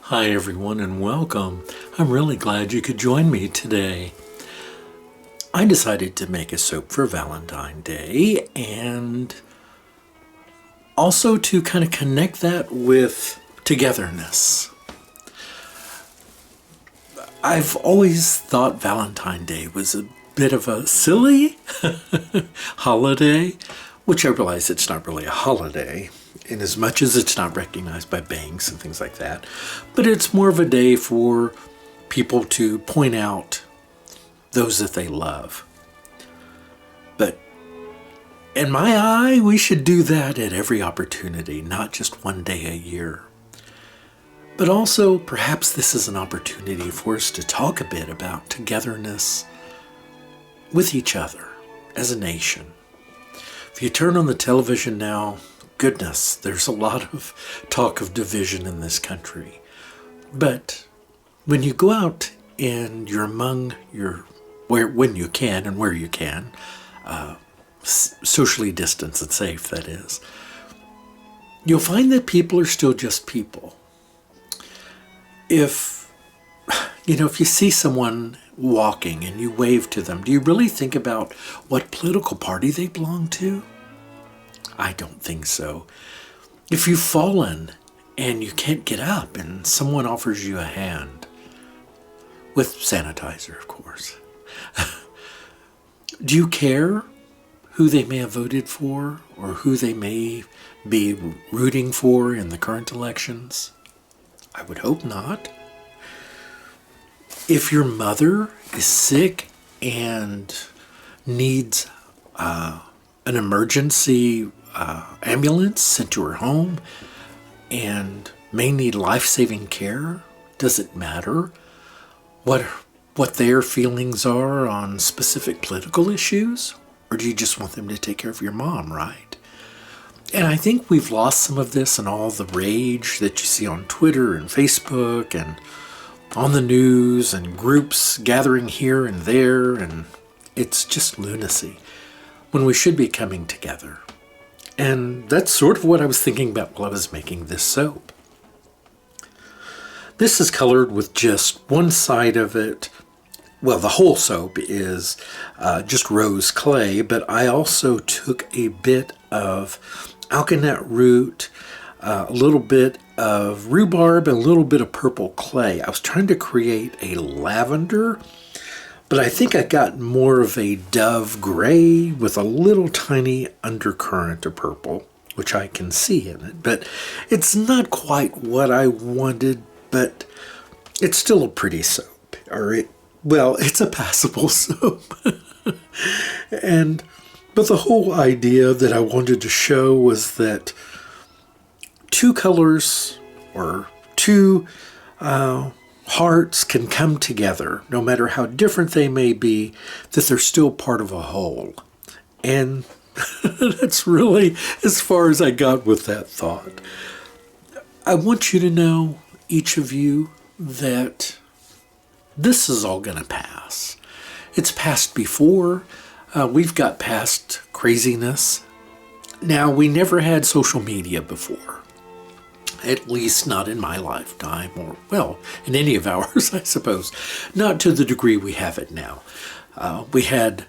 Hi everyone and welcome. I'm really glad you could join me today. I decided to make a soap for Valentine's Day and also to kind of connect that with togetherness. I've always thought Valentine's Day was a bit of a silly holiday, which I realize it's not really a holiday in as much as it's not recognized by banks and things like that. But it's more of a day for people to point out those that they love. But in my eye, we should do that at every opportunity, not just one day a year. But also, perhaps this is an opportunity for us to talk a bit about togetherness with each other as a nation. If you turn on the television now, goodness, there's a lot of talk of division in this country. But when you go out and you're among when you can and where you can, socially distanced and safe, that is, you'll find that people are still just people. If you see someone walking and you wave to them, do you really think about what political party they belong to? I don't think so. If you've fallen and you can't get up and someone offers you a hand, with sanitizer, of course, do you care who they may have voted for or who they may be rooting for in the current elections? I would hope not. If your mother is sick and needs an emergency ambulance sent to her home and may need life-saving care, does it matter what their feelings are on specific political issues? Or do you just want them to take care of your mom, right? And I think we've lost some of this in all the rage that you see on Twitter and Facebook and on the news and groups gathering here and there, and it's just lunacy when we should be coming together. And that's sort of what I was thinking about while I was making this soap. This is colored with just one side of it. Well, the whole soap is just rose clay, but I also took a bit of alkanet root, a little bit of rhubarb, and a little bit of purple clay. I was trying to create a lavender, but I think I got more of a dove gray with a little tiny undercurrent of purple, which I can see in it. But it's not quite what I wanted, but it's still a pretty soap. It's a passable soap. But the whole idea that I wanted to show was that two colors or two hearts can come together, no matter how different they may be, that they're still part of a whole. And that's really as far as I got with that thought. I want you to know, each of you, that this is all going to pass. It's passed before. We've got past craziness. Now, we never had social media before. At least not in my lifetime, or, well, in any of ours, I suppose. Not to the degree we have it now. We had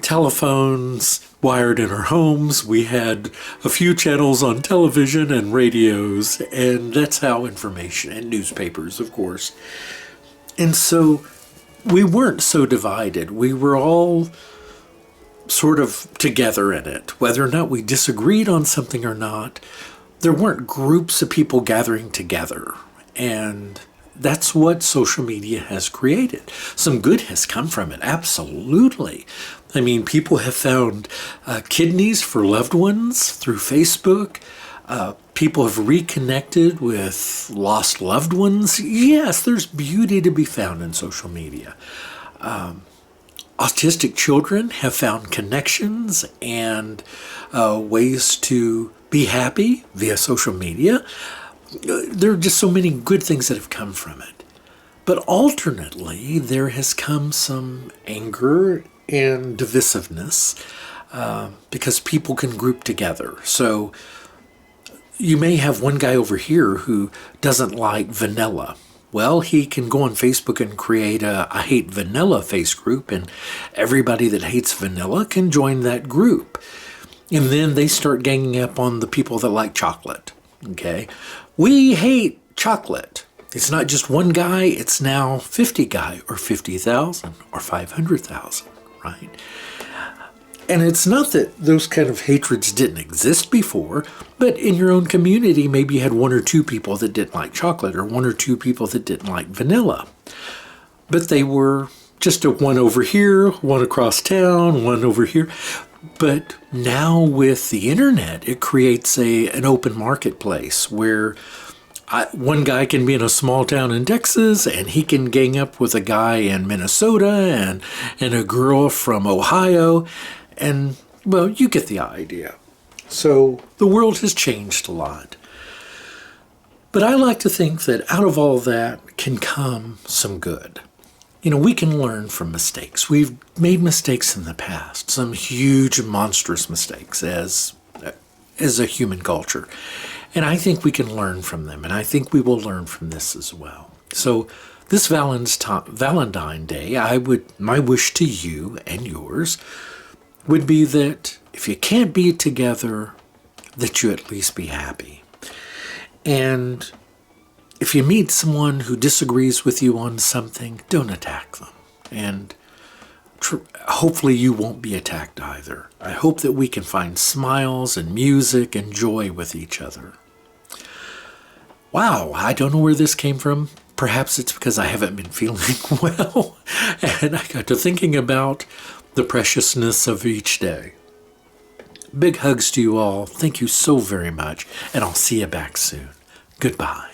telephones wired in our homes. We had a few channels on television and radios, and that's how information, and newspapers, of course. And so we weren't so divided. We were all sort of together in it. Whether or not we disagreed on something or not, there weren't groups of people gathering together. And that's what social media has created. Some good has come from it, absolutely. I mean, people have found kidneys for loved ones through Facebook. People have reconnected with lost loved ones. Yes, there's beauty to be found in social media. Autistic children have found connections and ways to be happy via social media. There are just so many good things that have come from it. But alternately, there has come some anger and divisiveness because people can group together. So you may have one guy over here who doesn't like vanilla. Well, he can go on Facebook and create a I hate vanilla face group, and everybody that hates vanilla can join that group. And then they start ganging up on the people that like chocolate. Okay? We hate chocolate. It's not just one guy, it's now 50 guy or 50,000 or 500,000, right? And it's not that those kind of hatreds didn't exist before, but in your own community, maybe you had one or two people that didn't like chocolate or one or two people that didn't like vanilla. But they were just a one over here, one across town, one over here. But now with the internet, it creates an open marketplace where one guy can be in a small town in Texas and he can gang up with a guy in Minnesota and a girl from Ohio. And, well, you get the idea. So the world has changed a lot. But I like to think that out of all that can come some good. You know, we can learn from mistakes. We've made mistakes in the past, some huge, monstrous mistakes as a human culture. And I think we can learn from them. And I think we will learn from this as well. So this Valentine Day, my wish to you and yours would be that if you can't be together, that you at least be happy. And if you meet someone who disagrees with you on something, don't attack them. And hopefully you won't be attacked either. I hope that we can find smiles and music and joy with each other. Wow, I don't know where this came from. Perhaps it's because I haven't been feeling well. And I got to thinking about the preciousness of each day. Big hugs to you all. Thank you so very much. And I'll see you back soon. Goodbye.